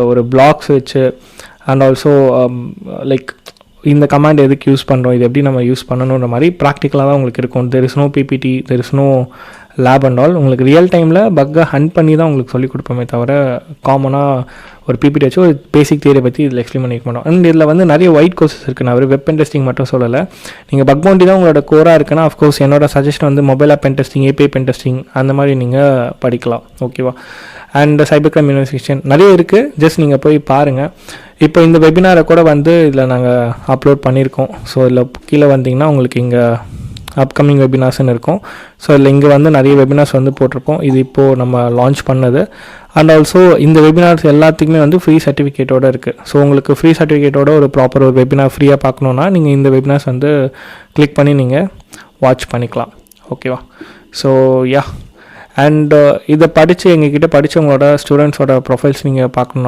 ஒரு பிளாக்ஸ் வச்சு and also like இந்த கமாண்ட் எதுக்கு யூஸ் பண்ணுறோம், இது எப்படி நம்ம யூஸ் பண்ணணுன்ற மாதிரி ப்ராக்டிக்கலாக தான் உங்களுக்கு இருக்கும். There is no PPT, there is no lab and all. உங்களுக்கு ரியல் டைமில் பக்கை ஹண்ட் பண்ணி தான் உங்களுக்கு சொல்லிக் கொடுப்போமே தவிர காமனாக ஒரு பிபிடி வச்சு ஒரு பேசிக் தியரி பற்றி இதில் எக்ஸ்பிளைன் பண்ணிக்க மாட்டோம். அண்ட் இதில் வந்து நிறைய ஒயிட் கோர்சஸ் இருக்குது. நான் ஒரு வெப் பென் டெஸ்டிங் மட்டும் சொல்லலை. நீங்கள் பக் பவுண்டி தான் உங்களோட கோராக இருக்குன்னா அஃப்கோர்ஸ் என்னோட சஜஷன் வந்து mobile app pen testing, API pen testing அந்த மாதிரி நீங்கள் படிக்கலாம். ஓகேவா? அண்ட் சைபர் கிரைம் இன்வெஸ்டிகேஷன் நிறைய இருக்குது. ஜஸ்ட் நீங்கள் போய் பாருங்கள். இப்போ இந்த வெபினாரை கூட வந்து இதில் நாங்கள் அப்லோட் பண்ணியிருக்கோம். ஸோ இதில் கீழே வந்தீங்கன்னா உங்களுக்கு இங்கே அப்கமிங் வெபினார்ஸ்ன்னு இருக்கும். ஸோ இதில் இங்கே வந்து நிறைய வெபினார்ஸ் வந்து போட்டிருப்போம். இது இப்போது நம்ம லான்ச் பண்ணது. அண்ட் ஆல்சோ இந்த வெபினார்ஸ் எல்லாத்துக்குமே வந்து ஃப்ரீ சர்டிஃபிகேட்டோடு இருக்குது. ஸோ உங்களுக்கு ஃப்ரீ சர்டிஃபிகேட்டோட ஒரு ப்ராப்பர் ஒரு வெபினார் ஃப்ரீயாக பார்க்கணுன்னா நீங்கள் இந்த வெபினார்ஸ் வந்து கிளிக் பண்ணி நீங்கள் வாட்ச் பண்ணிக்கலாம். ஓகேவா? ஸோ யா, அண்ட் இதை படித்து எங்ககிட்ட படித்தவங்களோட ஸ்டூடெண்ட்ஸோட ப்ரொஃபைல்ஸ் நீங்கள் பார்க்கணுன்னாலும்